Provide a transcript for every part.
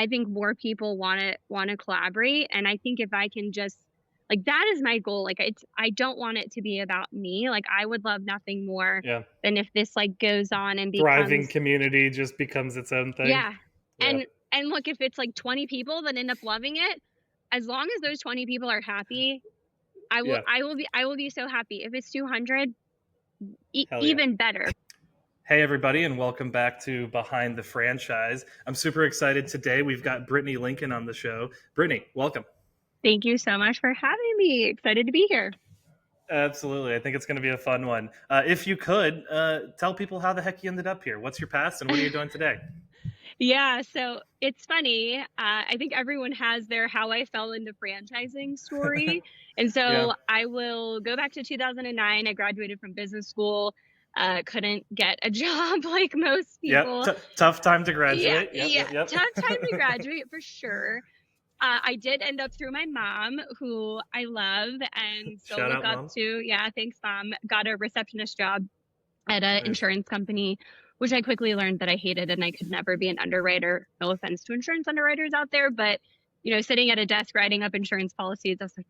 I think more people want to collaborate. And I think if I can just like that is my goal. Like I don't want it to be about me. Like I would love nothing more Yeah. than if this like goes on and Thriving becomes community just becomes its own thing. yeah. Yeah. And look, if it's like 20 people that end up loving it, as long as those 20 people are happy, Yeah. I will be so happy. If it's 200, Hell yeah. even better. Hey, everybody, and welcome back to Behind the Franchise. I'm super excited today. We've got Brittney Lincoln on the show. Brittney, welcome. Thank you so much for having me. Excited to be here. Absolutely. I think it's going to be a fun one. If you could, tell people how the heck you ended up here. What's your past and what are you doing today? Yeah, so it's funny. I think everyone has their how I fell into franchising story. And Yeah. so I will go back to 2009. I graduated from business school, couldn't get a job like most Yep. people. Tough time to Yeah, graduate. Yep. yeah, Yep. Yep. tough time to graduate for sure. I did end up through my mom, who I love and still Shout look out, up mom. to. Yeah, thanks, mom. Got a receptionist job at an Nice. insurance company, which I quickly learned that I hated and I could never be an underwriter. No offense to insurance underwriters out there, but sitting at a desk writing up insurance policies, I was like,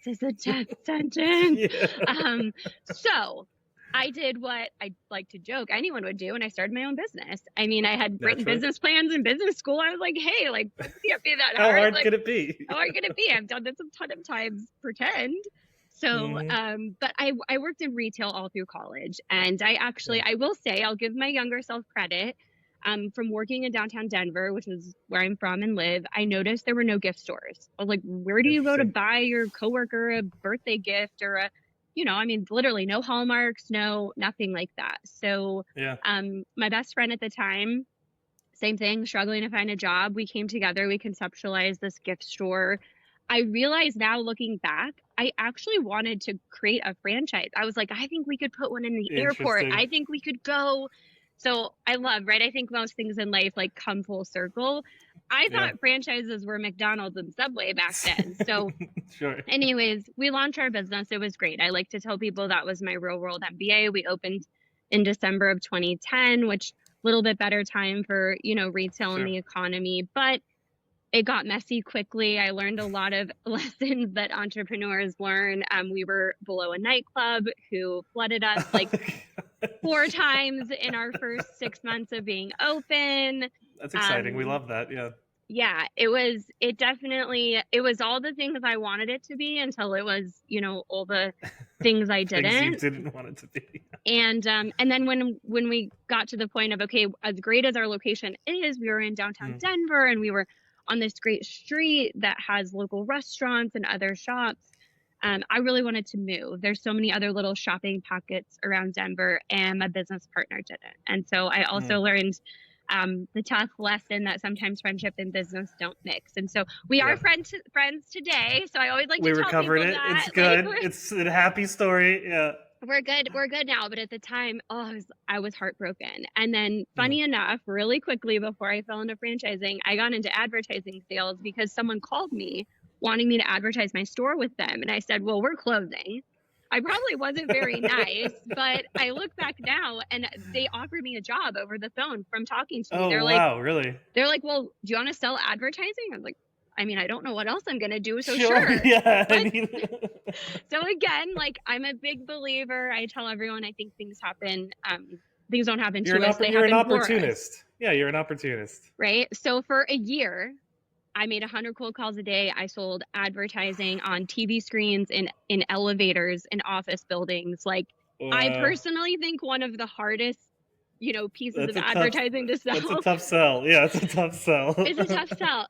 this is a death sentence. Yeah. So I did what I like to joke anyone would do, and I started my own business. I mean, I had written Naturally. business plans in business school. I was like, hey, like, this can't be that How hard. hard Like, could it be? how hard can it be? I've done this a ton of times, pretend. So, Mhm. but I worked in retail all through college, and Yeah. I will say, I'll give my younger self credit. From working in downtown Denver, which is where I'm from and live, I noticed there were no gift stores. I was like, where do you go to Interesting. buy your coworker a birthday gift or I mean, literally no Hallmarks, nothing like that. So, Yeah. my best friend at the time, same thing, struggling to find a job. We came together, we conceptualized this gift store. I realize now looking back, I actually wanted to create a franchise. I was like, I think we could put one in the airport. Interesting. I think we could go. So I love, right? I think most things in life like come full circle. I Yeah. thought franchises were McDonald's and Subway back then. So Sure. anyways, we launched our business. It was great. I like to tell people that was my real world MBA. We opened in December of 2010, which a little bit better time for, retail and Sure. the economy, but it got messy quickly. I learned a lot of lessons that entrepreneurs learn. We were below a nightclub who flooded us like 4 times in our first 6 months of being open. That's exciting. We Um, love that. Yeah. yeah, it was all the things I wanted it to be until it was, all the things I Things you didn't. didn't want it to be. And then when we got to the point of, okay, as great as our location is, we were in downtown Mm. Denver and we were on this great street that has local restaurants and other shops. I really wanted to move. There's so many other little shopping pockets around Denver, and my business partner didn't. And so I also Mm. learned the tough lesson that sometimes friendship and business don't mix. And so we are Yeah. friends today. So I always like We to tell recovered people it. that, It's like, good. It's a happy story. Yeah. we're good now. But at the time, I was heartbroken. And then Mm. funny enough, really quickly before I fell into franchising, I got into advertising sales because someone called me wanting me to advertise my store with them. And I said, well, we're closing. I probably wasn't very nice, but I look back now and they offered me a job over the phone from talking to me. Oh, wow. Really? They're like, well, do you want to sell advertising? I was like, I mean, I don't know what else I'm going to do. So Sure. sure. Yeah. I Let's mean, So again, like I'm a big believer. I tell everyone I think things happen. Things don't happen to us; they you're an happen for us, opportunist. Yeah, you're an opportunist. right? So for a year, I made 100 cold calls a day. I sold advertising on TV screens, in elevators, in office buildings. Like I Wow. personally think one of the hardest, pieces That's of a tough. advertising to That's a sell tough sell. Yeah, it's a tough sell. is a tough sell.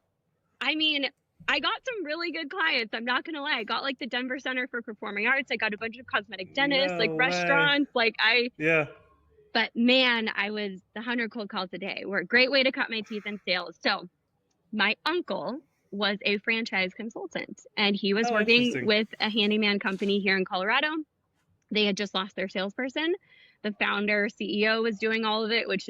I mean, I got some really good clients. I'm not gonna lie. I got like the Denver Center for Performing Arts. I got a bunch of cosmetic dentists, like No way. restaurants. Yeah. But man, the 100 cold calls a day were a great way to cut my teeth in sales. So my uncle was a franchise consultant and he was Oh, working interesting. with a handyman company here in Colorado. They had just lost their salesperson. The founder, CEO was doing all of it, which,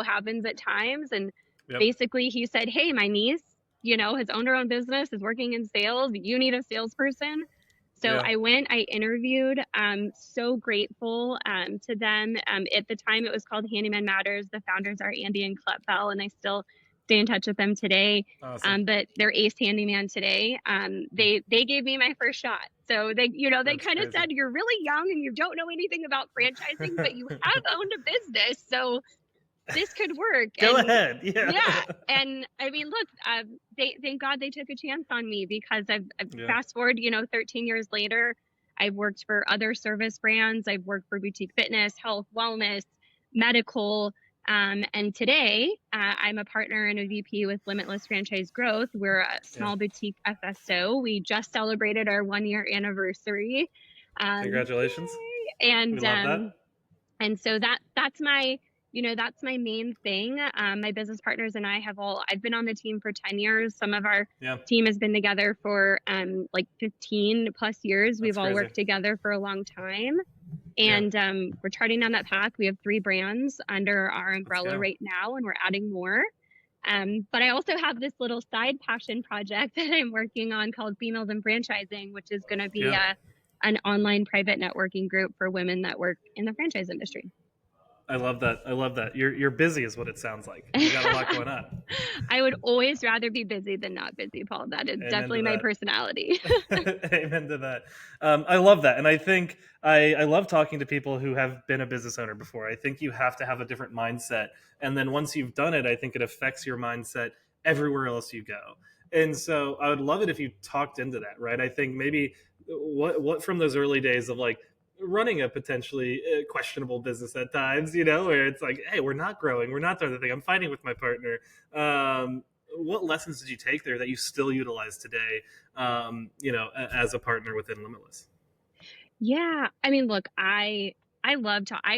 happens at times. And Yep. basically he said, hey, my niece, has owned her own business, is working in sales. You need a salesperson. So Yeah. I went, I interviewed, so grateful to them. At the time it was called Handyman Matters. The founders are Andy and Club Bell, and I still stay in touch with them today. Awesome. But their ace handyman today, they gave me my first shot. So they, you know, they That's kind of crazy. said, you're really young and you don't know anything about franchising, but you have owned a business. So this could work. Go And ahead. Yeah. yeah. And I mean, look, thank God they took a chance on me, because I've Yeah. fast forward, you know, 13 years later, I've worked for other service brands. I've worked for boutique fitness, health, wellness, medical. And today I'm a partner and a VP with Limitless Franchise Growth. We're a Yeah. small boutique FSO. We just celebrated our 1-year anniversary. Congratulations. And We love that. and so that's my, you know, that's my main thing. My business partners and I've been on the team for 10 years. Some of our Yeah. team has been together for like 15 plus years. We've That's all crazy. worked together for a long time. Yeah. And we're charting down that path. We have 3 brands under our Let's umbrella go. right now, and we're adding more. But I also have this little side passion project that I'm working on called Females in Franchising, which is going to be an online private networking group for women that work in the franchise industry. I love that. I love that. You're busy is what it sounds like. You got a lot going on. I would always rather be busy than not busy, Paul. That is Amen definitely to my that. personality. Amen to that. I love that. And I think I love talking to people who have been a business owner before. I think you have to have a different mindset. And then once you've done it, I think it affects your mindset everywhere else you go. And so I would love it if you talked into that, right? I think maybe what from those early days of like running a potentially questionable business at times, you know, where it's like, hey, we're not growing, we're not doing the thing, I'm fighting with my partner. What lessons did you take there that you still utilize today, you know, as a partner within Limitless? Yeah. I mean, look, I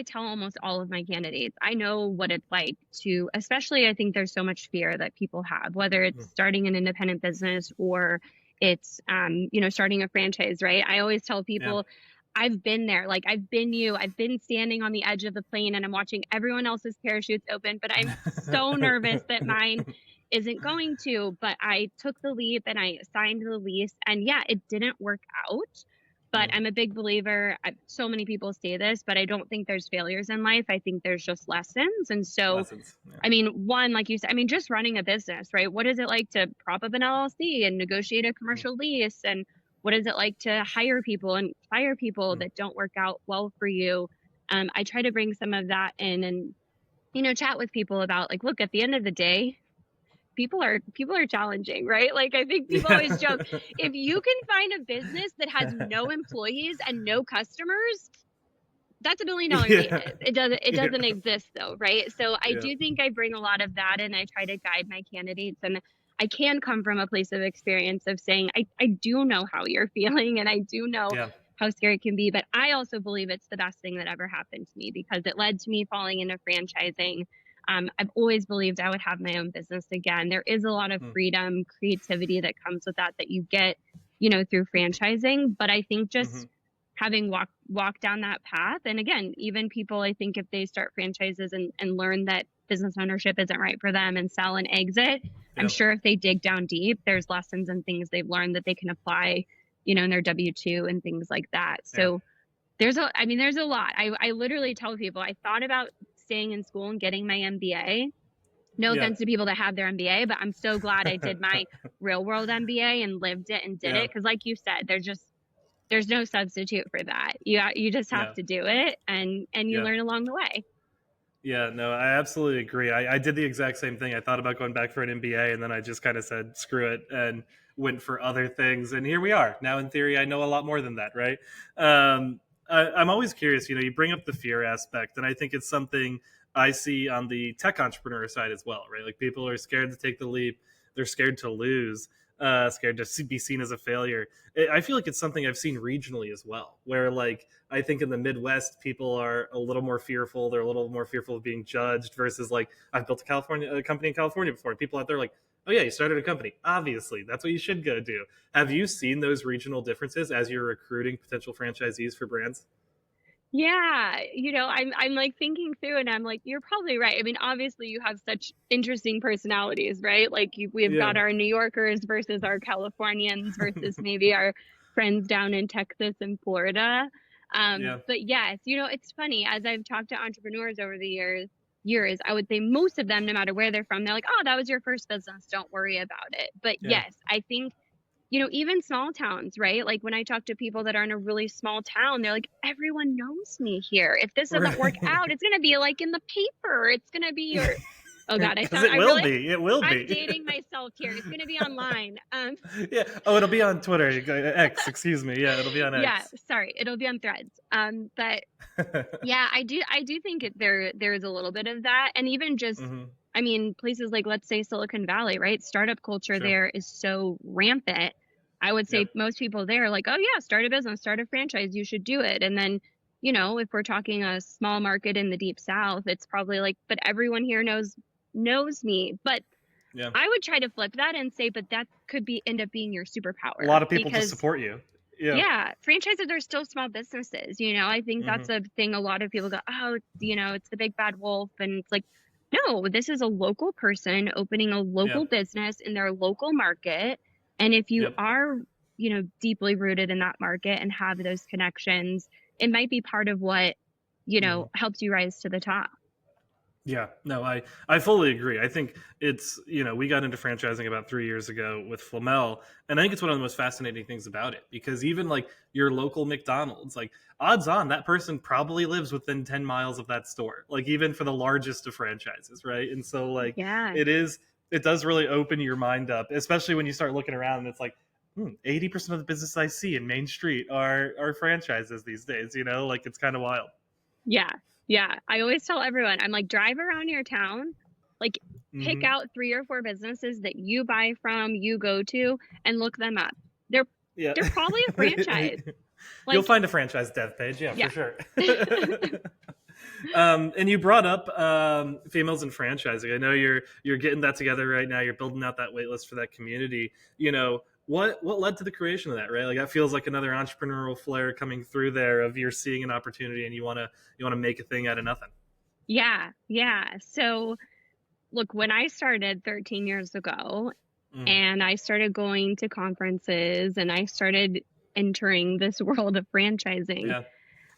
tell almost all of my candidates, I know what it's like to, especially I think there's so much fear that people have, whether it's starting an independent business or it's, you know, starting a franchise, right? I always tell Yeah. people, I've been there. Like I've been standing on the edge of the plane and I'm watching everyone else's parachutes open, but I'm so nervous that mine isn't going to. But I took the leap and I signed the lease, and yeah, it didn't work out. But Mm. I'm a big believer. So many people say this, but I don't think there's failures in life. I think there's just lessons. And so, Lessons. Yeah. I mean, one, like you said, I mean, just running a business, right? What is it like to prop up an LLC and negotiate a Mm. commercial lease? And what is it like to hire people and fire people Mm. that don't work out well for you? I try to bring some of that in and, you know, chat with people about like, look, at the end of the day, people are challenging, right? Like I think people always joke, Yeah. if you can find a business that has no employees and no customers, that's $1 million Yeah. business. It doesn't Yeah. exist though, right? So I Yeah. do think I bring a lot of that, and I try to guide my candidates, and I can come from a place of experience of saying I do know how you're feeling, and I do know Yeah. how scary it can be, but I also believe it's the best thing that ever happened to me because it led to me falling into franchising. I've always believed I would have my own business again. There is a lot of Mm. freedom, creativity that comes with that you get, you know, through franchising. But I think just Mhm. having walked down that path, and again, even people, I think if they start franchises and learn that business ownership isn't right for them and sell and exit, I'm Yeah. sure if they dig down deep, there's lessons and things they've learned that they can apply, you know, in their W-2 and things like that. Yeah. So there's a lot. I literally tell people I thought about staying in school and getting my MBA. No Yeah. offense to people that have their MBA, but I'm so glad I did my real world MBA and lived it and did Yeah. it. Cause like you said, there's no substitute for that. You just have No. to do it, and you Yeah. learn along the way. Yeah, no, I absolutely agree. I did the exact same thing. I thought about going back for an MBA, and then I just kind of said, screw it, and went for other things. And here we are. Now, in theory, I know a lot more than that, right? I'm always curious, you know, you bring up the fear aspect, and I think it's something I see on the tech entrepreneur side as well, right? Like people are scared to take the leap, they're scared to lose, scared to be seen as a failure. I feel like it's something I've seen regionally as well, where like I think in the Midwest, people are a little more fearful. They're a little more fearful of being judged versus like I've built a company in California before. And people out there are like, oh yeah, you started a company. Obviously, that's what you should go do. Have you seen those regional differences as you're recruiting potential franchisees for brands? Yeah, you know, I'm like thinking through, and I'm like, you're probably right. I mean, obviously, you have such interesting personalities, right? Like we've got Yeah. our New Yorkers versus our Californians versus maybe our friends down in Texas and Florida. Yeah. But yes, you know, it's funny as I've talked to entrepreneurs over the years. years, I would say most of them, no matter where they're from, they're like, oh, that was your first business, don't worry about it. But Yeah. yes, I think, even small towns, right? Like when I talk to people that are in a really small town, they're like, everyone knows me here. If this doesn't work out, Right. it's going to be like in the paper. It's going to be your, oh God, Because it will be. It will I'm be. dating myself here. It's going to be online. Yeah. Oh, it'll be on Twitter. X, excuse me. Yeah, it'll be on Yeah, X. sorry, it'll be on Threads. But yeah, I do think there's a little bit of that. And even just, Hmm. I mean, places like, let's say, Silicon Valley, right? Startup culture Sure. there is so rampant. I would say Yep. most people there are like, oh yeah, start a business, start a franchise, you should do it. And then, if we're talking a small market in the deep South, it's probably like, but everyone here knows me. But Yeah. I would try to flip that and say, but that could end up being your A superpower, lot of people just because support you. Yeah. yeah, franchises are still small businesses. I think Hmm. that's a thing a lot of people go, oh, it's the big bad wolf. And it's like, no, this is a local person opening a Yeah. local business in their local market. And if you Yep. are, deeply rooted in that market and have those connections, it might be part of what, Hmm. helps you rise to the top. Yeah, no, I fully agree. I think it's, we got into franchising about 3 years ago with Flamel, and I think it's one of the most fascinating things about it, because even like your local McDonald's, like odds on that person probably lives within 10 miles of that store, like even for the largest of franchises, right? And so like Yeah. it does really open your mind up, especially when you start looking around and it's like, 80% of the business I see in Main Street are franchises these days, like it's kind of wild. Yeah. Yeah. I always tell everyone, I'm like, drive around your town, like pick Hmm. out 3 or 4 businesses that you buy from, you go to, and look them up. They're Yeah. they're probably a franchise. You'll Like, find a franchise dev page, yeah, for yeah. sure. And you brought up females in franchising. I know you're getting that together right now. You're building out that wait list for that community. What led to the creation of that, right? Like that feels like another entrepreneurial flair coming through there of you're seeing an opportunity and you wanna make a thing out of nothing. Yeah. Yeah. So, look, when I started 13 years ago Mm, and I started going to conferences and I started entering this world of franchising, yeah,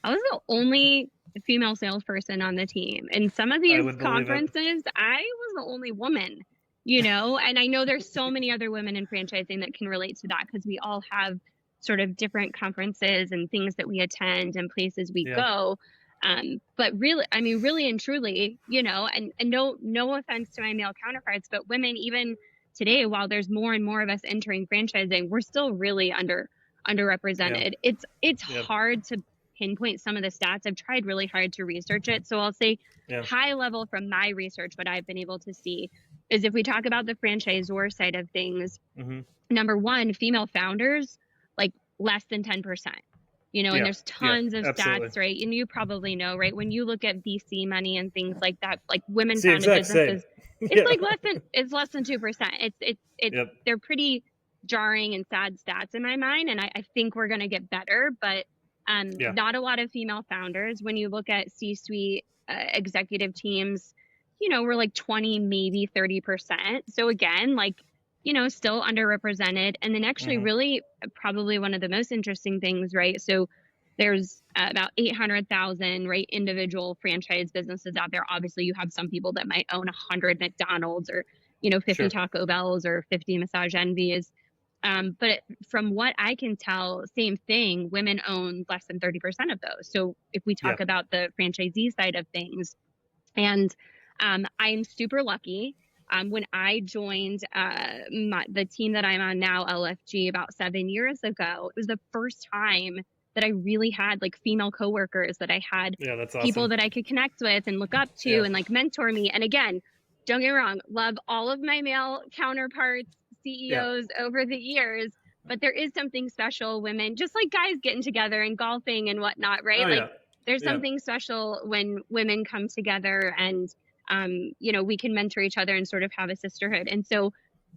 I was the only female salesperson on the team. In some of I these would believe it. conferences, I was the only woman, and I know there's so many other women in franchising that can relate to that, because we all have sort of different conferences and things that we attend and places we Yeah, go. But really, I mean, really and truly, and no offense to my male counterparts, but women, even today, while there's more and more of us entering franchising, we're still really yeah, underrepresented. It's yeah, hard to pinpoint some of the stats. I've tried really hard to research it. So I'll say yeah. high level from my research, what I've been able to see is, if we talk about the franchisor side of things, Hmm. number one, female founders, like less than 10%. And Yeah, there's yeah, tons of absolutely. stats, right? And you probably know, right? When you look at VC money and things like that, like women It's the founded exact same. businesses, Yeah. it's less than 2%. It's Yep. they're pretty jarring and sad stats in my mind. And I think we're gonna get better, but Yeah. not a lot of female founders. When you look at C-suite executive teams, we're like 20, maybe 30%. So again, like, still underrepresented. And then actually, Hmm. really, probably one of the most interesting things, right? So there's about 800,000, right, individual franchise businesses out there. Obviously, you have some people that might own 100 McDonald's, or 50 Sure. Taco Bells, or 50 Massage Envies. But from what I can tell, same thing, women own less than 30% of those. So if we Yeah. talk about the franchisee side of things, and I'm super lucky. When I joined the team that I'm on now, LFG, about 7 years ago, it was the first time that I really had like female coworkers, that I had Yeah, that's people awesome. that I could connect with and look up to Yeah. and like mentor me. And again, don't get me wrong, love all of my male counterparts, Yeah. CEOs over the years. But there is something special, women, just like guys getting together and golfing and whatnot, right? Oh Like yeah. there's Yeah. something special when women come together and we can mentor each other and sort of have a sisterhood. And so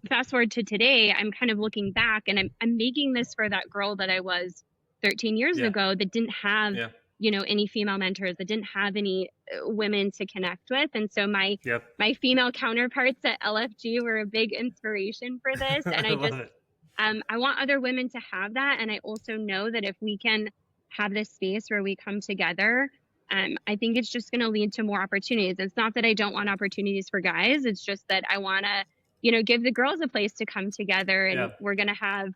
fast forward to today, I'm kind of looking back, and I'm making this for that girl that I was 13 years Yeah. ago, that didn't have Yeah. any female mentors, that didn't have any women to connect with. And so Yep. my female counterparts at LFG were a big inspiration for this. And I love it. I want other women to have that. And I also know that if we can have this space where we come together, I think it's just going to lead to more opportunities. It's not that I don't want opportunities for guys. It's just that I want to, give the girls a place to come together, Yeah, and we're going to have,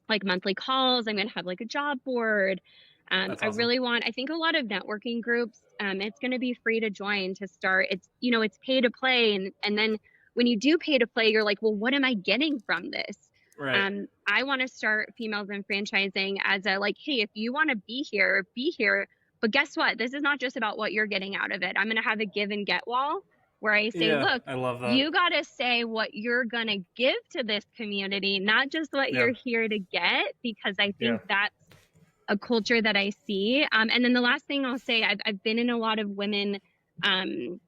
like monthly calls. I'm going to have like a job board. that's awesome. I think a lot of networking groups, it's going to be free to join to start. It's pay to play. And then when you do pay to play, you're like, well, what am I getting from this? Right. I want to start females in franchising as a like, hey, if you want to be here, be here. But guess what? This is not just about what you're getting out of it. I'm going to have a give and get wall where I say, Yeah, look, I love that. you got to say what you're going to give to this community, not just what Yeah, you're here to get, because I yeah. think that's a culture that I see. And then the last thing I'll say, I've been in a lot of women um,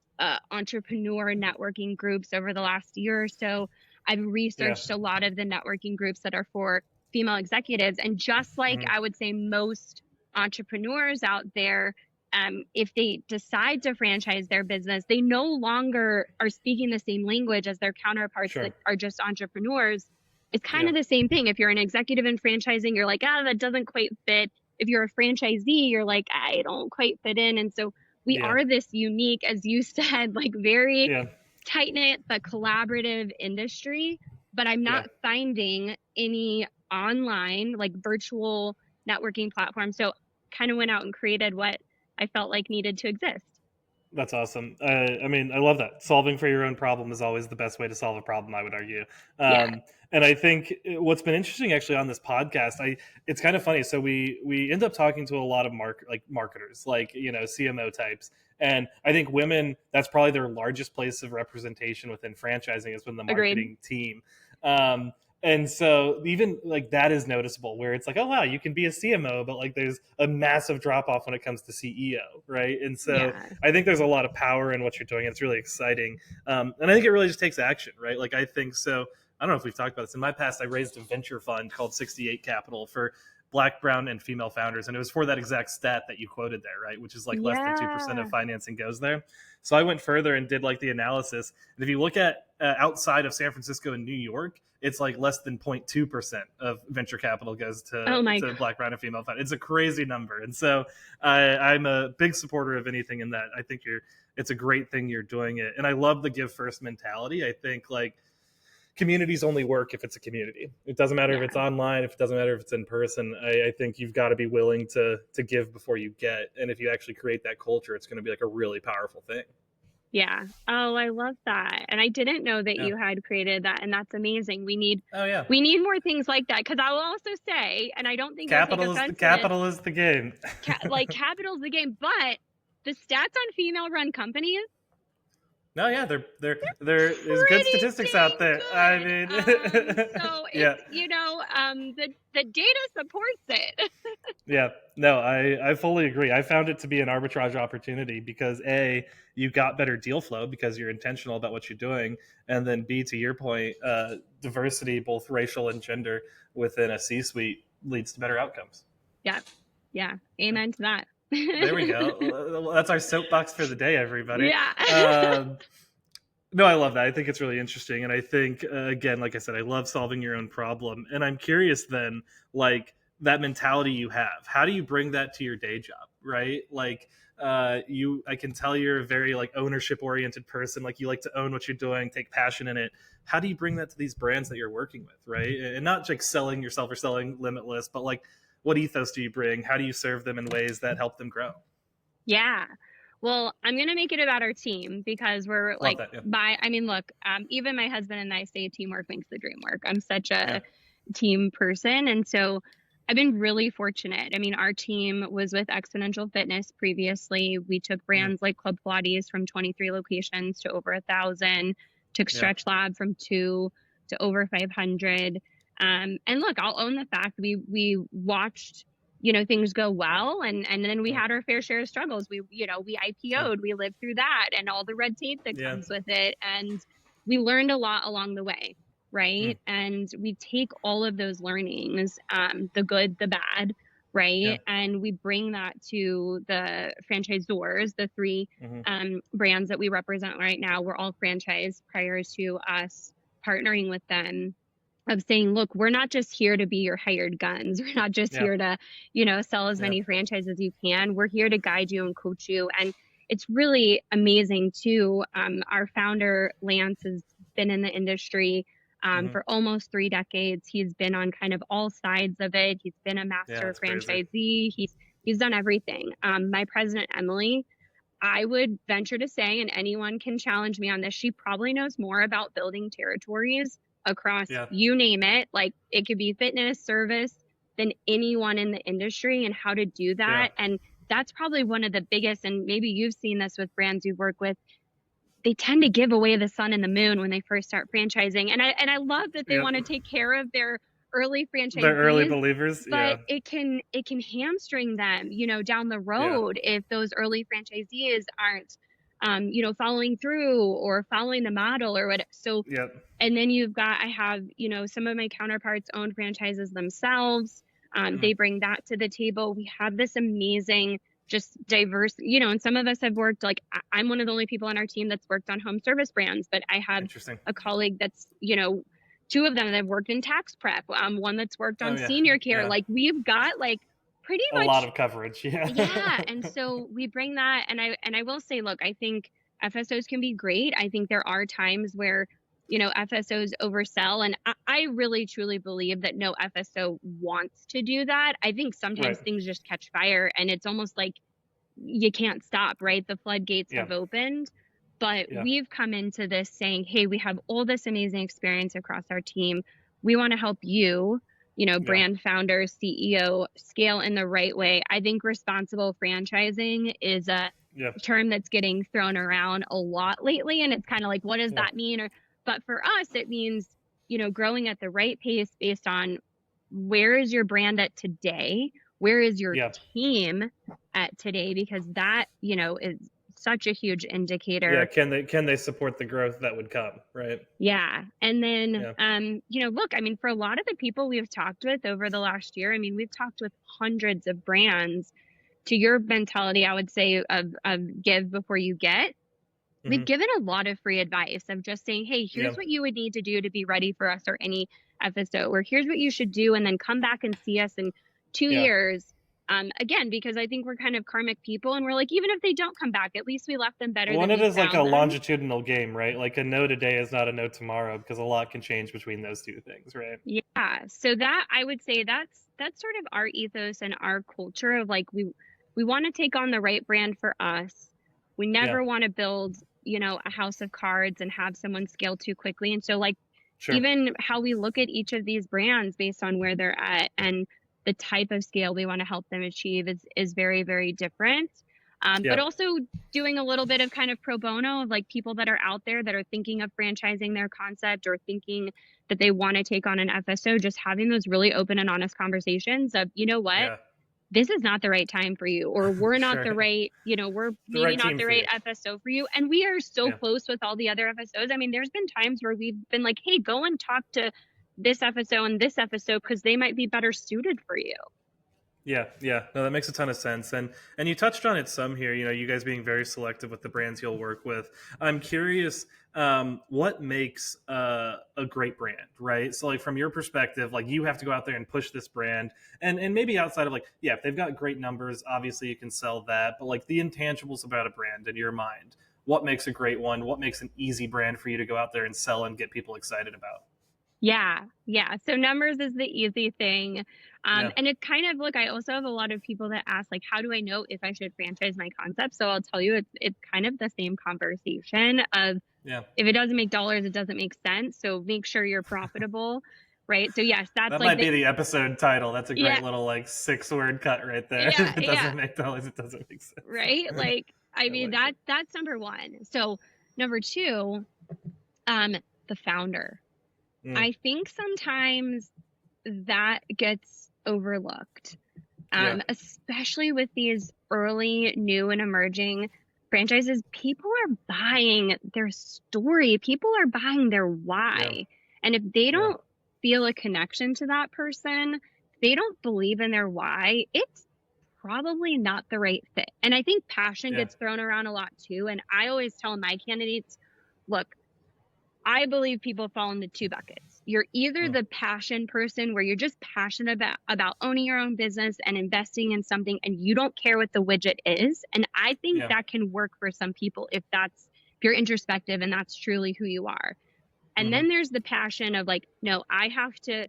entrepreneur networking groups over the last year or so. I've Yeah. researched a lot of the networking groups that are for female executives. And just like Mhm. I would say most entrepreneurs out there, if they decide to franchise their business, they no longer are speaking the same language as their counterparts Sure. that are just entrepreneurs. It's kind Yeah. of the same thing. If you're an executive in franchising, you're like, that doesn't quite fit. If you're a franchisee, you're like, I don't quite fit in. And so we Yeah. are this unique, as you said, like very Yeah. tight knit but collaborative industry. But I'm Yeah. not finding any online, like virtual networking platform. So kind of went out and created what I felt like needed to exist. That's awesome. I mean, I love that. Solving for your own problem is always the best way to solve a problem, I would argue. Yeah, And I think what's been interesting actually on this podcast, it's kind of funny. So we end up talking to a lot of marketers, like CMO types, and I think women, that's probably their largest place of representation within franchising is within the agreed. marketing team. Um, and so even like that is noticeable where it's like, oh wow, you can be a CMO, but like there's a massive drop off when it comes to CEO, right? And so Yeah. I think there's a lot of power in what you're doing. It's really exciting. And I think it really just takes action, right? Like I think so. I don't know if we've talked about this. In my past, I raised a venture fund called 68 Capital for Black, brown, and female founders. And it was for that exact stat that you quoted there, right? Which is like less than 2% of Yeah. financing goes there. So I went further and did like the analysis. And if you look at outside of San Francisco and New York, it's like less than 0.2% of venture capital goes Oh my to God. Black, brown, and female founders. It's a crazy number. And so I'm a big supporter of anything in that. I think it's a great thing you're doing it. And I love the give first mentality. I think like communities only work if it's a community. It doesn't matter if Yeah. it's online, if it doesn't matter if it's in person. I think you've got to be willing to give before you get. And if you actually create that culture, it's going to be like a really powerful thing. Yeah. Oh, I love that. And I didn't know that Yeah. you had created that. And that's amazing. We need Oh yeah. we need more things like that. Cause I will also say, and I don't think you'll take offense to this, Capital is the game. like capital's the game, but the stats on female run companies, No, yeah, there's good pretty statistics out dang there. I good. mean, So yeah, it's, the data supports it. yeah. No, I fully agree. I found it to be an arbitrage opportunity because A, you got better deal flow because you're intentional about what you're doing, and then B, to your point, diversity, both racial and gender, within a C-suite leads to better outcomes. Yeah. Yeah. Amen to that. There we go. That's our soapbox for the day, everybody. Yeah. Um, No, I love that. I think it's really interesting. And I think, again, like I said, I love solving your own problem. And I'm curious then, like that mentality you have, how do you bring that to your day job? Right. Like, I can tell you're a very like ownership oriented person. Like you like to own what you're doing, take passion in it. How do you bring that to these brands that you're working with? Right. And not like selling yourself or selling Limitless, but like what ethos do you bring? How do you serve them in ways that help them grow? Yeah. Well, I'm going to make it about our team because we're Love like, that. Yeah. I mean, look, even my husband and I say teamwork makes the dream work. I'm such Yeah. a team person. And so I've been really fortunate. I mean, our team was with Exponential Fitness previously. We took Mm, brands like Club Pilates from 23 locations to over 1,000, took yeah. StretchLab from 2 to over 500. And look, I'll own the fact we watched things go well, and then we Mm, had our fair share of struggles. We yeah. IPO'd, we lived through that and all the red tape that Yeah. comes with it, and we learned a lot along the way, Mm, right? And we take all of those learnings, the good, the bad, yeah. right? And we bring that to the franchisors, the three Hmm. brands that we represent right now. We're all franchised prior to us partnering with them. of saying, look, we're not just here to be your hired guns. We're not just Yeah. here to, sell as Yeah. many franchises as you can. We're here to guide you and coach you. And it's really amazing too. Our founder, Lance, has been in the industry Hmm. for almost 3 decades. He's been on kind of all sides of it. He's been a Yeah, master it's crazy. franchisee. He's done everything. My president, Emily, I would venture to say, and anyone can challenge me on this, she probably knows more about building territories across, Yeah. you name it, like it could be fitness, service, than anyone in the industry and how to do Yeah. that. And that's probably one of the biggest, and maybe you've seen this with brands you've worked with, they tend to give away the sun and the moon when they first start franchising. And I love that they Yep. want to take care of their early They're early franchisees, believers. but Yeah. it can hamstring them, down the Yeah. road if those early franchisees aren't following through or following the model or what. So, Yep. and then I have, some of my counterparts own franchises themselves. Mhm. They bring that to the table. We have this amazing, just diverse, and some of us have worked, like I'm one of the only people on our team that's worked on home service brands, but I have Interesting. a colleague that's, two of them that have worked in tax prep, one that's worked Oh on yeah. senior care. Yeah. Like we've got like pretty A lot much, of coverage. Yeah. yeah. And so we bring that, and I will say, look, I think FSOs can be great. I think there are times where, FSOs oversell, and I really truly believe that no FSO wants to do that. I think sometimes Right. things just catch fire and it's almost like you can't stop, right? The floodgates Yeah. have opened. But Yeah. we've come into this saying, hey, we have all this amazing experience across our team. We want to help you, Yeah. brand founder, CEO, scale in the right way. I think responsible franchising is a Yeah. term that's getting thrown around a lot lately. And it's kind of like, what does Yeah. that mean? But for us, it means, growing at the right pace based on where is your brand at today? Where is your Yeah. team at today? Because that, is such a huge Yeah. indicator. Can they support the growth that would come? Right. Yeah. And then, Yeah. look, I mean, for a lot of the people we've talked with over the last year, I mean, we've talked with hundreds of brands. To your mentality, I would say of give before you get. We've Hmm. given a lot of free advice of just saying, hey, Yeah. here's what you would need to do to be ready for us or any FSO, or here's what you should do, and then come back and see us in 2 years. Again, because I think we're kind of karmic people, and we're like, even if they don't come back, at least we left them better Well, than and it we is like a found them. longitudinal game, right? Like a no today is not a no tomorrow because a lot can change between those two things, right? Yeah. So that, I would say, that's sort of our ethos and our culture of like we want to take on the right brand for us. We Yeah. never want to build, a house of cards and have someone scale too quickly. And so like Sure. even how we look at each of these brands based on where they're at and the type of scale we want to help them achieve is very, very different. But Yeah. also doing a little bit of kind of pro bono of like people that are out there that are thinking of franchising their concept or thinking that they want to take on an FSO, just having those really open and honest conversations of, you know what, Yeah. this is not the right time for you, or we're not Sure. the right, we're The maybe right not team the for right you. FSO for you. And we are so Yeah. close with all the other FSOs. I mean, there's been times where we've been like, hey, go and talk to this FSO and this FSO because they might be better suited for you. Yeah, yeah, no, that makes a ton of sense, and you touched on it some here. You know, you guys being very selective with the brands you'll work with. I'm curious, what makes a great brand, right? So, like from your perspective, like you have to go out there and push this brand, and maybe outside of like, yeah, if they've got great numbers, obviously you can sell that. But like the intangibles about a brand in your mind, what makes a great one? What makes an easy brand for you to go out there and sell and get people excited about? Yeah, yeah. So numbers is the easy thing. Yeah, And it's kind of, look, I also have a lot of people that ask, like, how do I know if I should franchise my concept? So I'll tell you, it's kind of the same conversation of yeah. if it doesn't make dollars, it doesn't make sense. So make sure you're profitable, right? So yes, that's That like might be the episode title. That's a yeah, great little like 6 word cut right there. yeah, If it yeah, doesn't make dollars, it doesn't make sense. right? Like, I I mean, like it. that's number one. So number two, um, the founder. Mm, I think sometimes that gets overlooked, yeah, especially with these early, new, and emerging franchises. People are buying their story, people are buying their yeah, why. And if they yeah, don't feel a connection to that person, if they don't believe in their why, it's probably not the right fit. And I think passion yeah, gets thrown around a lot too. And I always tell my candidates, look, I believe people fall into two buckets. You're either the passion person where you're just passionate about owning your own business and investing in something, and you don't care what the widget is. And I think that can work for some people if you're introspective and that's truly who you are. And then there's the passion of like, no, I have to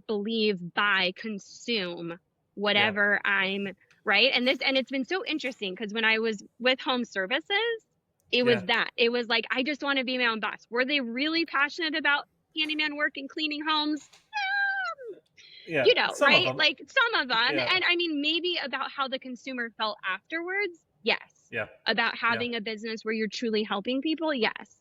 believe, buy, consume whatever I'm right. And it's been so interesting because when I was with home services, it was that. It was like, I just want to be my own boss. Were they really passionate about handyman work and cleaning homes? You know, some right? of them. Like some of them. And I mean, maybe about how the consumer felt afterwards. Yes. About having a business where you're truly helping people. Yes.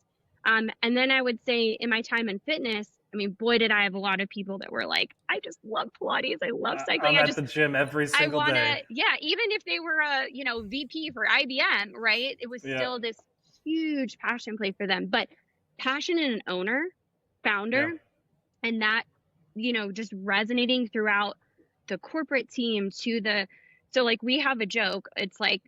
And then I would say in my time in fitness, I mean, boy, did I have a lot of people that were like, I just love Pilates. I love cycling. I'm at the gym every single day. Yeah. Even if they were a, VP for IBM, right? It was still this huge passion play for them, but passion in an owner, founder, and that, just resonating throughout the corporate team so like we have a joke. It's like,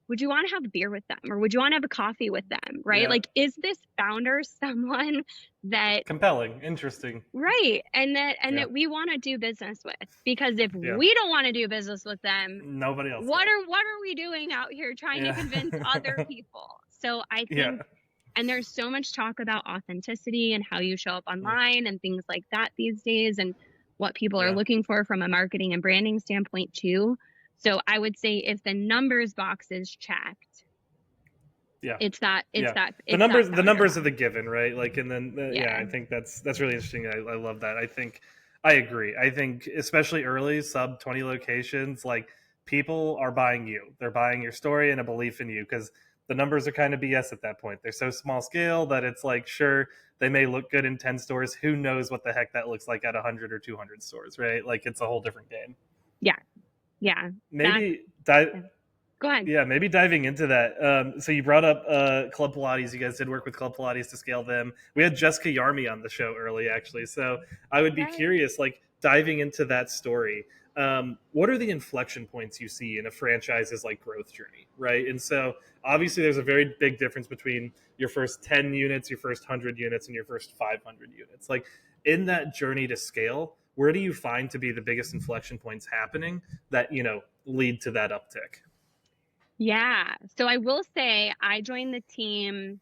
would you want to have a beer with them or would you want to have a coffee with them? Right. Like, is this founder someone that compelling, interesting? Right. And that we want to do business with, because if we don't want to do business with them, nobody else. What are we doing out here trying to convince other people? So I think, and there's so much talk about authenticity and how you show up online and things like that these days, and what people are looking for from a marketing and branding standpoint too. So I would say if the numbers box is checked, it's that the numbers are the given, right? Like, and then I think that's really interesting. I love that. I think I agree. I think especially early sub 20 locations, like people are buying you. They're buying your story and a belief in you, because the numbers are kind of BS at that point. They're so small scale that it's like, sure, they may look good in 10 stores. Who knows what the heck that looks like at 100 or 200 stores, right? Like, it's a whole different game. Yeah. Maybe Go ahead. Yeah, maybe diving into that. So you brought up Club Pilates. You guys did work with Club Pilates to scale them. We had Jessica Yarmy on the show early, actually. So I would be curious, like, diving into that story. What are the inflection points you see in a franchise's like growth journey, right? And so obviously there's a very big difference between your first 10 units, your first 100 units, and your first 500 units. Like, in that journey to scale, where do you find to be the biggest inflection points happening that, lead to that uptick? Yeah. So I will say I joined the team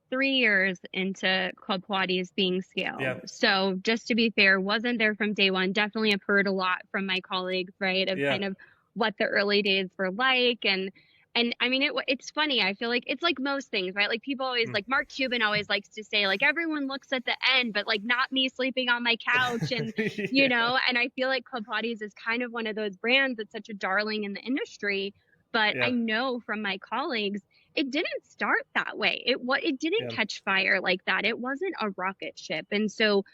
3 years into Club Pilates being scaled. So just to be fair, wasn't there from day one. Definitely have heard a lot from my colleagues, right? Of kind of what the early days were like. And I mean, it's funny. I feel like it's like most things, right? Like people always like Mark Cuban always likes to say, like, everyone looks at the end, but like not me sleeping on my couch. And, and I feel like Club Pilates is kind of one of those brands that's such a darling in the industry. But I know from my colleagues, it didn't start that way. It didn't catch fire like that. It wasn't a rocket ship. And so,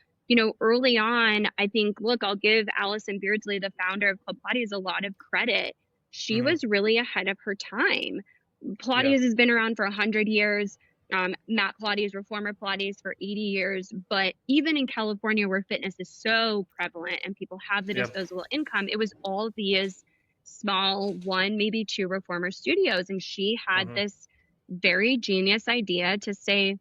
early on, I think, look, I'll give Allison Beardsley, the founder of Club Pilates, a lot of credit. She was really ahead of her time. Pilates has been around for 100 years. Matt Pilates, Reformer Pilates for 80 years. But even in California, where fitness is so prevalent and people have the disposable income, it was all these small 1, maybe 2 Reformer studios. And she had this very genius idea to say,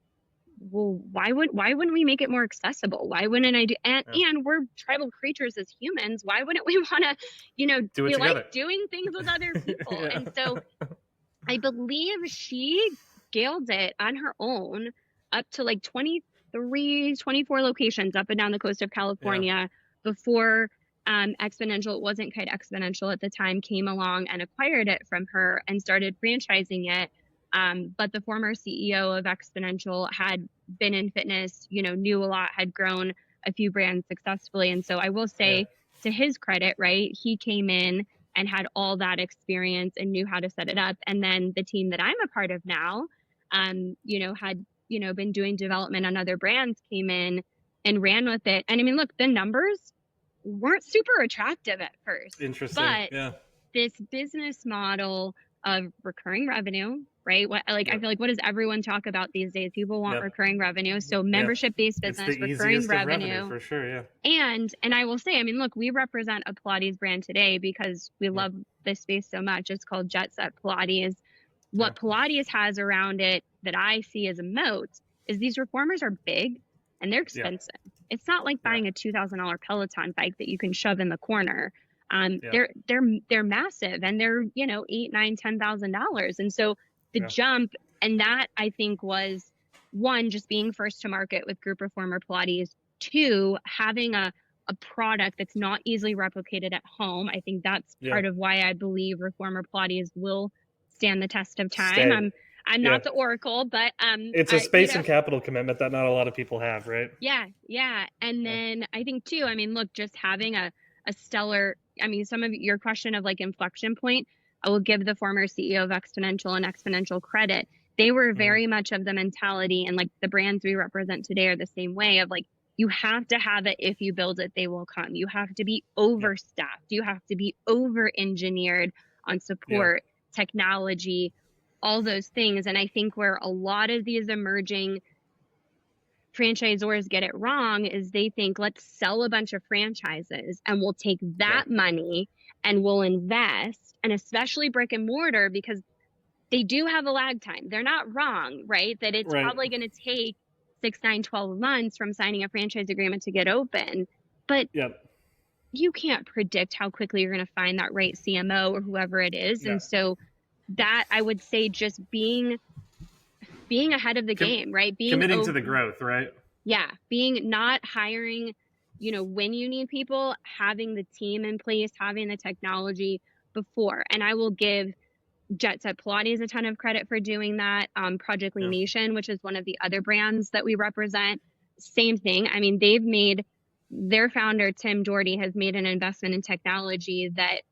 well, why wouldn't we make it more accessible? Why wouldn't I do? And we're tribal creatures as humans. Why wouldn't we want to, do it we together. like doing things with other people? And so I believe she scaled it on her own up to like 23, 24 locations up and down the coast of California before Exponential, it wasn't quite Exponential at the time, came along and acquired it from her and started franchising it. But the former CEO of Exponential had been in fitness, knew a lot, had grown a few brands successfully. And so I will say, to his credit, right, he came in and had all that experience and knew how to set it up. And then the team that I'm a part of now, had, been doing development on other brands, came in and ran with it. And I mean, look, the numbers weren't super attractive at first. Interesting. But this business model of recurring revenue, right? I feel like, what does everyone talk about these days? People want recurring revenue. So membership-based business, recurring revenue for sure. And I will say, I mean, look, we represent a Pilates brand today because we love this space so much. It's called Jet Set Pilates. What Pilates has around it that I see as a moat is these reformers are big and they're Yeah. expensive. It's not like buying a $2,000 Peloton bike that you can shove in the corner. They're massive, and they're, you know, $8, $9, $10,000. And so the jump, and that I think was one, just being first to market with group reformer Pilates. Two, having a product that's not easily replicated at home. I think that's part of why I believe reformer Pilates will stand the test of time. I'm not the oracle, but it's a space and capital commitment that not a lot of people have, right? Yeah. And then I think too, I mean, look, just having a stellar, I mean, some of your question of like inflection point, I will give the former CEO of Exponential and Exponential credit. They were very much of the mentality, and like the brands we represent today are the same way of like, you have to have it. If you build it, they will come. You have to be overstaffed. You have to be over engineered on support, technology, all those things. And I think where a lot of these emerging franchisors get it wrong is they think, let's sell a bunch of franchises and we'll take that money and we'll invest, and especially brick and mortar, because they do have a lag time. They're not wrong, right? That it's probably going to take 6, 9, 12 months from signing a franchise agreement to get open. But you can't predict how quickly you're going to find that right CMO or whoever it is. And so that, I would say, just being ahead of the game, right? Committing to the growth, right? Yeah. Being not hiring, you know, when you need people, having the team in place, having the technology before. And I will give Jet Set Pilates a ton of credit for doing that. Project Lean Nation, which is one of the other brands that we represent, same thing. I mean, they've made, their founder, Tim Doherty, has made an investment in technology that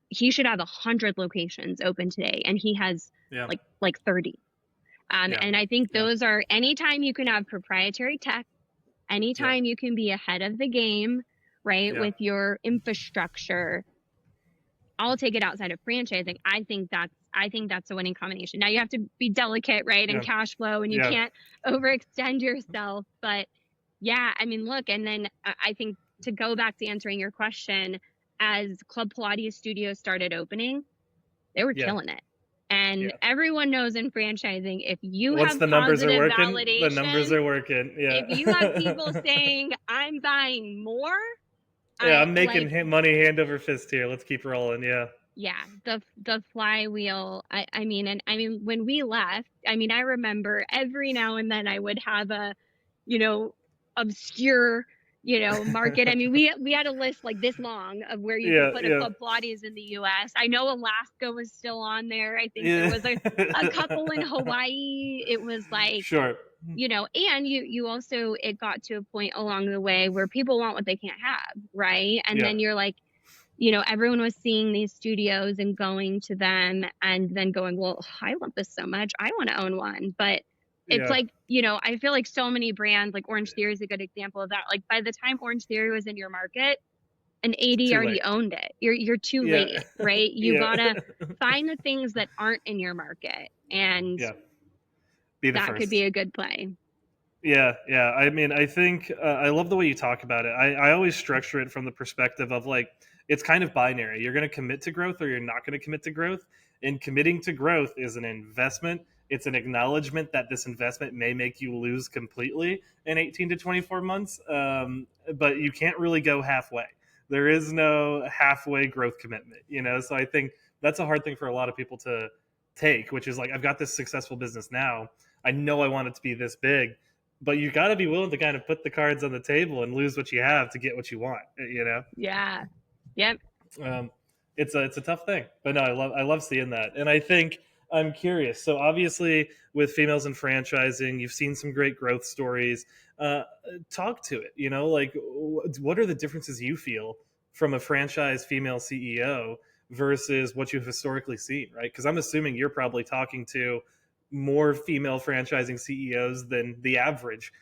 he should have 100 locations open today, and he has like 30. And I think those are, anytime you can have proprietary tech, anytime you can be ahead of the game, right, with your infrastructure, I'll take it outside of franchising. I think that's a winning combination. Now you have to be delicate, right? And cash flow, and you can't overextend yourself. But yeah, I mean, look, and then I think, to go back to answering your question, as Club Pilates studios started opening, they were killing it. And everyone knows in franchising, if you have the numbers are working, validation, the numbers are working. If you have people saying, I'm buying more, I'm making money hand over fist here. Let's keep rolling. The flywheel. I mean, when we left, I mean, I remember every now and then I would have a, you know, obscure, you know, market. I mean, we had a list like this long of where you could put a Club Pilates in the US. I know Alaska was still on there. I think there was a couple in Hawaii. It was like, you know, and you also, it got to a point along the way where people want what they can't have, right? And then you're like, you know, everyone was seeing these studios and going to them and then going, well, I love this so much, I want to own one. But it's like, you know, I feel like so many brands, like Orange Theory is a good example of that. Like, by the time Orange Theory was in your market, an AD already owned it. You're too late, right? You gotta find the things that aren't in your market, and that could be a good play. I mean, I think I love the way you talk about it. I always structure it from the perspective of like, it's kind of binary. You're going to commit to growth or you're not going to commit to growth. And committing to growth is an investment. It's an acknowledgement that this investment may make you lose completely in 18 to 24 months. But you can't really go halfway. There is no halfway growth commitment, you know? So I think that's a hard thing for a lot of people to take, which is like, I've got this successful business now. I know I want it to be this big, but you got to be willing to kind of put the cards on the table and lose what you have to get what you want, you know? It's a tough thing, but no, I love seeing that. And I think, I'm curious. So obviously with females in franchising, you've seen some great growth stories. Talk to it, you know, like what are the differences you feel from a franchise female CEO versus what you've historically seen, right? Because I'm assuming you're probably talking to more female franchising CEOs than the average,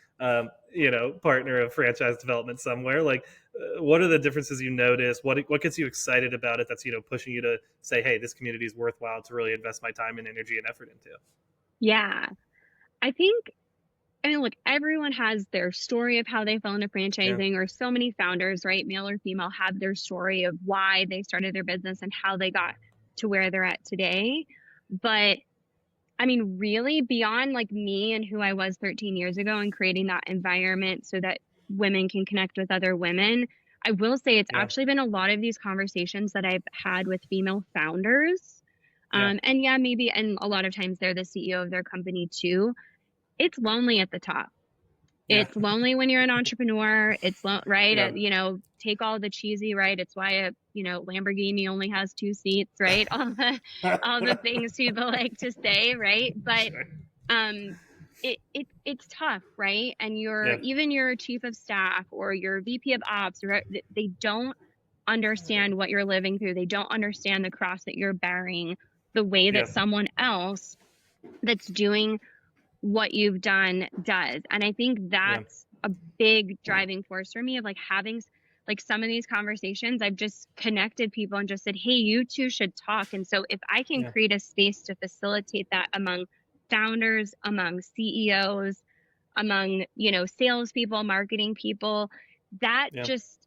you know, partner of franchise development somewhere. Like, what are the differences you notice? What gets you excited about it? That's, you know, pushing you to say, hey, this community is worthwhile to really invest my time and energy and effort into. Yeah, I think, I mean, look, everyone has their story of how they fell into franchising, or so many founders, right, male or female, have their story of why they started their business and how they got to where they're at today. But I mean, really beyond like me and who I was 13 years ago and creating that environment so that women can connect with other women, I will say it's Yeah. actually been a lot of these conversations that I've had with female founders. Yeah. And yeah, maybe, and a lot of times they're the CEO of their company too. It's lonely at the top. Yeah. It's lonely when you're an entrepreneur. It's right. Yeah. You know, take all the cheesy, right? It's why a, you know, Lamborghini only has 2 seats, right? All the things people like to say, right? But Sure. um it's tough, right? And Yeah. even your chief of staff or your VP of ops, they don't understand what you're living through. They don't understand the cross that you're bearing the way Yeah. that someone else that's doing what you've done does. And I think Yeah. that's a big driving force for me of like having like some of these conversations. I've just connected people and just said, hey, you two should talk. And so if I can Yeah. create a space to facilitate that among founders, among CEOs, among, you know, salespeople, marketing people, that Yeah. just,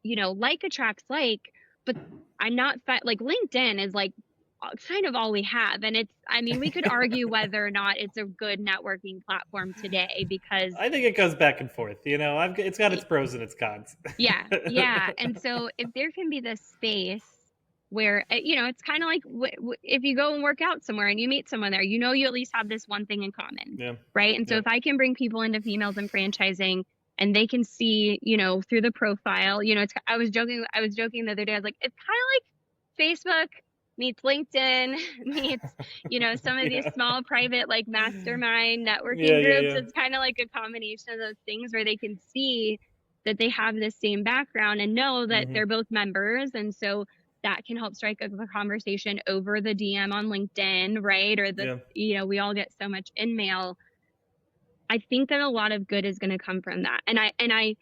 you know, like attracts like, but I'm not like LinkedIn is like kind of all we have. And it's, I mean, we could argue whether or not it's a good networking platform today because I think it goes back and forth. You know, it's got its pros and its cons. yeah, yeah. And so if there can be this space where, you know, it's kind of like if you go and work out somewhere and you meet someone there, you know, you at least have this one thing in common, Yeah. right? And so Yeah. if I can bring people into females in franchising and they can see, you know, through the profile, you know, I was joking the other day. I was like, it's kind of like Facebook meets LinkedIn meets, you know, some of these Yeah. small private like mastermind Yeah. networking Yeah. groups. Yeah. It's kind of like a combination of those things where they can see that they have the same background and know that Mm-hmm. they're both members. And so that can help strike up a conversation over the DM on LinkedIn, right? Or the, Yeah. you know, we all get so much in mail. I think that a lot of good is going to come from that. And I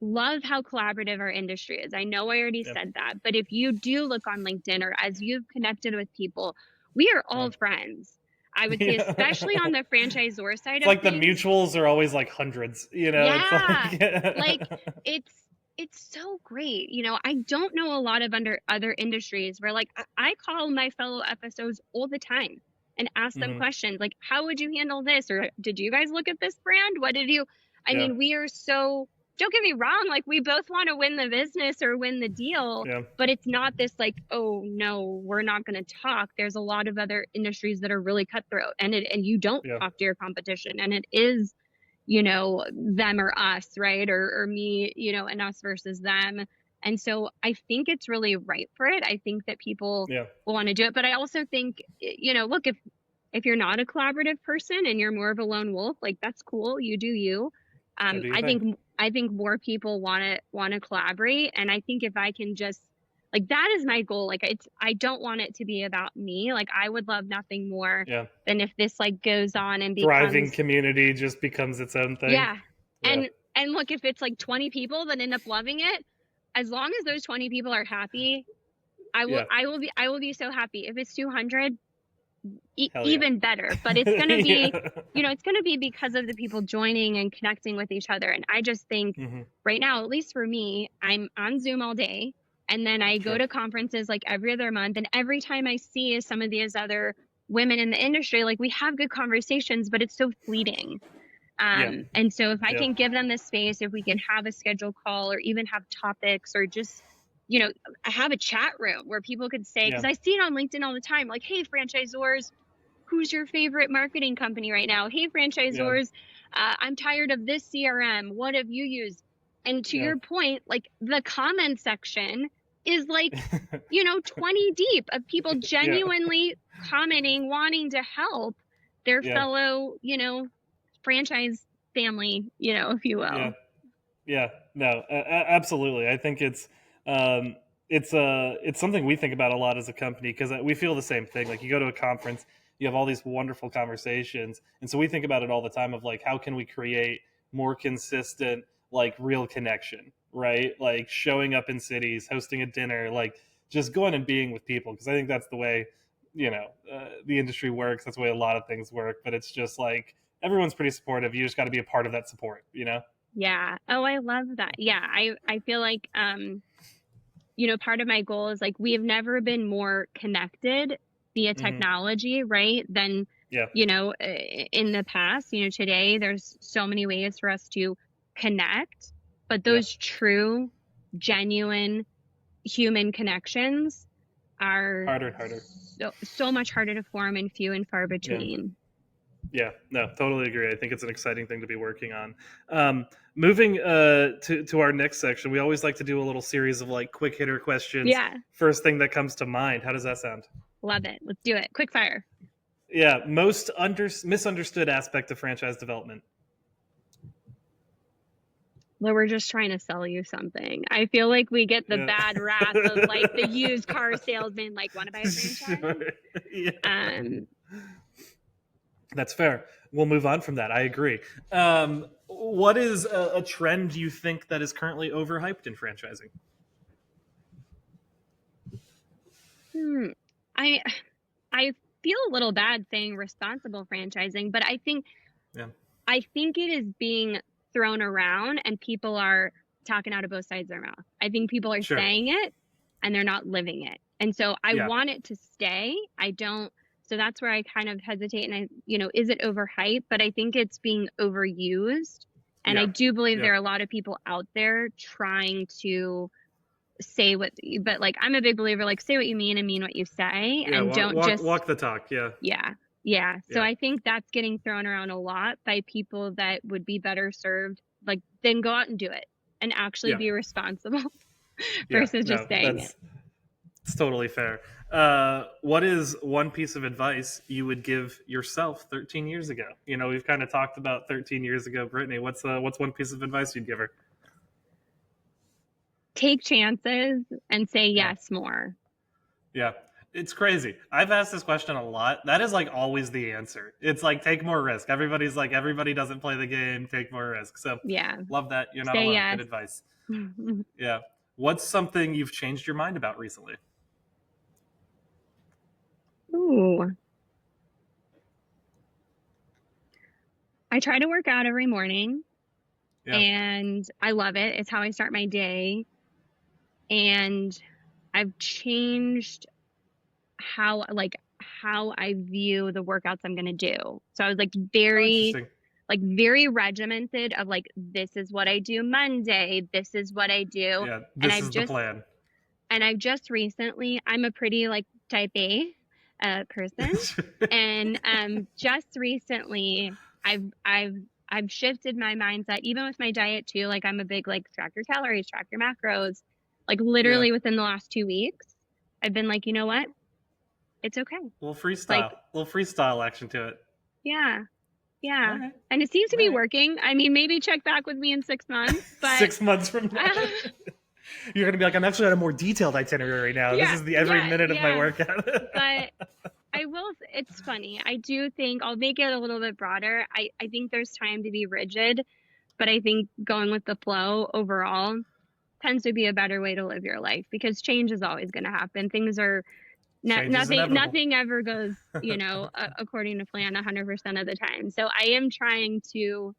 love how collaborative our industry is. I know I already Yeah. said that, but if you do look on LinkedIn or as you've connected with people, we are Yeah. all friends. I would say, Yeah. especially on the franchisor side It's of like the things. mutuals are always like hundreds. You know, it's Yeah. like Like it's it's so great. You know, I don't know a lot of other industries where like I call my fellow FSOs all the time and ask them hmm questions like, how would you handle this? Or did you guys look at this brand? What did you I Yeah. mean, we are so don't get me wrong, like we both want to win the business or win the deal, Yeah. but it's not this like, oh no, we're not going to talk. There's a lot of other industries that are really cutthroat and you don't Yeah. talk to your competition and it is, you know, them or us, right? Or me, you know, and us versus them. And so I think it's really right for it. I think that people Yeah. will want to do it. But I also think, you know, look, if you're not a collaborative person and you're more of a lone wolf, like that's cool. You do you. Go do your I thing. think more people want to collaborate. And I think if I can just like that is my goal. Like I don't want it to be about me. Like I would love nothing more Yeah. than if this like goes on and Thriving becomes community just becomes its own thing. yeah. Yeah. And look, if it's like 20 people that end up loving it, as long as those 20 people are happy, Yeah. I will be so happy. If it's 200, Hell yeah. even better. But it's going to be, Yeah. you know, it's going to be because of the people joining and connecting with each other. And I just think hmm right now, at least for me, I'm on Zoom all day. And then I go Sure. to conferences like every other month. And every time I see some of these other women in the industry, like we have good conversations, but it's so fleeting. Yeah. And so if I Yeah. can give them the space, if we can have a scheduled call or even have topics or just, you know, have a chat room where people could say, because Yeah. I see it on LinkedIn all the time, like, hey, franchisors, who's your favorite marketing company right now? Hey, Yeah. franchisors, I'm tired of this CRM. What have you used? And to Yeah. your point, like the comment section is like, you know, 20 deep of people Yeah. genuinely commenting, wanting to help their Yeah. fellow, you know, franchise family, you know, if you Yeah. will. Yeah, no, absolutely. I think um, it's something we think about a lot as a company because we feel the same thing. Like you go to a conference, you have all these wonderful conversations, and so we think about it all the time of like how can we create more consistent, like real connection, right? Like showing up in cities, hosting a dinner, like just going and being with people because I think that's the way the industry works. That's the way a lot of things work. But it's just like everyone's pretty supportive. You just got to be a part of that support, you know? Yeah. Oh, I love that. Yeah. I feel like, you know, part of my goal is like, we have never been more connected via hmm technology, right? Than Yeah. you know, in the past. You know, today there's so many ways for us to connect, but Yeah. those true, genuine human connections are Harder and harder. so much harder to form and few and far Yeah. between. Yeah, no, totally agree. I think it's an exciting thing to be working on. Moving to our next section, we always like to do a little series of like quick hitter questions. Yeah, First thing that comes to mind. How does that sound? love it. Let's do it. Quick fire. Yeah, most misunderstood aspect of franchise development. Well, we're just trying to sell you something. I feel like we get the Yeah. bad rap of like the used car salesman, like, want to buy a Sure. franchise? Yeah. Um, That's fair. We'll move on from that. I agree. What is a trend you think that is currently overhyped in franchising? hmm, I I feel a little bad saying responsible franchising, but Yeah, I think it is being thrown around and people are talking out of both sides of their mouth. I think people are sure. saying it and they're not living it. And so I Yeah, want it to stay. I don't, so that's where I kind of hesitate and is it overhyped? But I think it's being overused. And I yeah, do believe yeah, there are a lot of people out there trying to say but like, I'm a big believer, like, say what you mean and mean what you say, yeah. and don't just, Walk the talk. Yeah, yeah. Yeah. So yeah, I think that's getting thrown around a lot by people that would be better served, like, then go out and do it and actually yeah, be responsible yeah. versus just No, saying it. it's totally fair. What is one piece of advice you would give yourself 13 years ago? You know, we've kind of talked about 13 years ago, Brittany. What's one piece of advice you'd give her? Take chances and say Yeah, yes more. yeah. It's crazy. I've asked this question a lot. That is like always the answer. It's like take more risk. Everybody's like everybody doesn't play the game, take more risk. So Yeah. love that. You're not Say alone. Good yes. advice. Yeah. What's something you've changed your mind about recently? Ooh. I try to work out every morning Yeah. and I love it. It's how I start my day. And I've changed how I view the workouts I'm going to do. So I was Oh, interesting. very regimented of like, this is what I do Monday, this is what I do. Yeah. And This is the plan. I've just recently, I'm a pretty like type A person. And just recently I've shifted my mindset, even with my diet too. Like, I'm a big like, track your calories, track your macros. Like, Yeah. literally within the last 2 weeks, I've been like, you know what? It's okay. Like, Little freestyle action to it. yeah, All yeah. right. And it seems to All be right. working. I mean, maybe check back with me in 6 months, but 6 months from now, you're gonna be like, I'm actually on a more detailed itinerary now. This yeah, is the every yeah, minute of my yeah. workout. But it's funny. I do think I'll make it a little bit broader. I think there's time to be rigid, but I think going with the flow overall tends to be a better way to live your life, because change is always going to happen. Things are Change is inevitable. nothing ever goes, according to plan 100% of the time. So I am trying to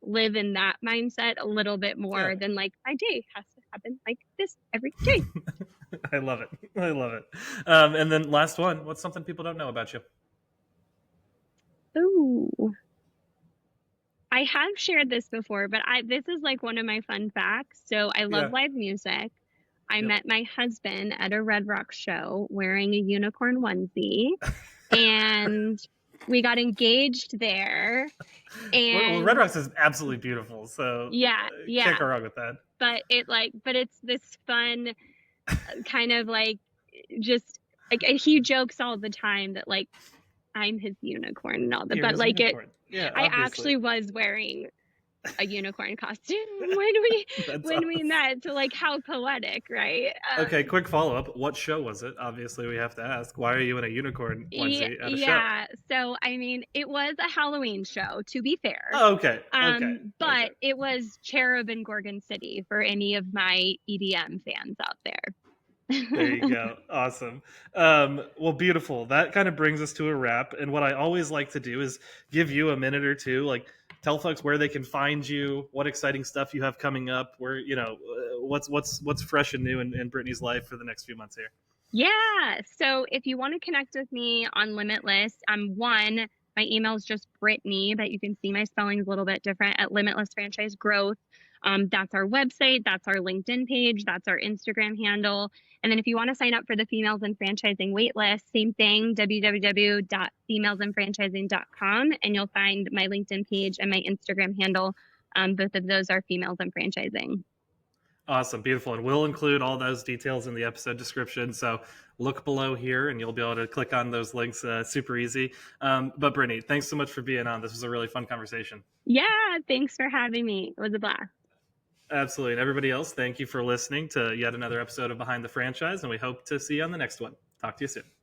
live in that mindset a little bit Yeah. more than like, my day has to happen like this every day. I love it. I love it. And then last one. What's something people don't know about you? Ooh. I have shared this before, but this is like one of my fun facts. So I love Yeah. live music. I Yep. met my husband at a Red Rock show wearing a unicorn onesie, and we got engaged there. Well, Red And Rocks is absolutely beautiful, so yeah, can't yeah. go wrong with that. But it's this fun kind of like, just like, he jokes all the time that like, I'm his unicorn and all that, You're but his like, unicorn. Yeah, I obviously. actually was wearing a unicorn costume That's when we awesome. met. So like, how poetic, right? Okay, quick follow up. What show was it? Obviously, we have to ask. Why are you in a unicorn Yeah, onesie at a show? yeah. So I mean, it was a Halloween show, to be fair. Oh, okay. Okay. Okay. But it was Cherub in Gorgon City for any of my EDM fans out There you there. go. Awesome. Well, beautiful. That kind of brings us to a wrap. And what I always like to do is give you a minute or two, like tell folks where they can find you, what exciting stuff you have coming up, where what's fresh and new in Brittany's life for the next few months here. Yeah. So if you want to connect with me on Limitless, my email is just Brittney, but you can see my spelling is a little bit different at Limitless Franchise Growth. That's our website. That's our LinkedIn page. That's our Instagram handle. And then if you want to sign up for the Females in Franchising waitlist, same thing, www.femalesinfranchising.com, and you'll find my LinkedIn page and my Instagram handle. Both of those are Females in Franchising. Awesome, beautiful. And we'll include all those details in the episode description. So look below here and you'll be able to click on those links super easy. But Brittney, thanks so much for being on. This was a really fun conversation. Yeah. Thanks for having me. It was a blast. Absolutely. And everybody else, thank you for listening to yet another episode of Behind the Franchise. And we hope to see you on the next one. Talk to you soon.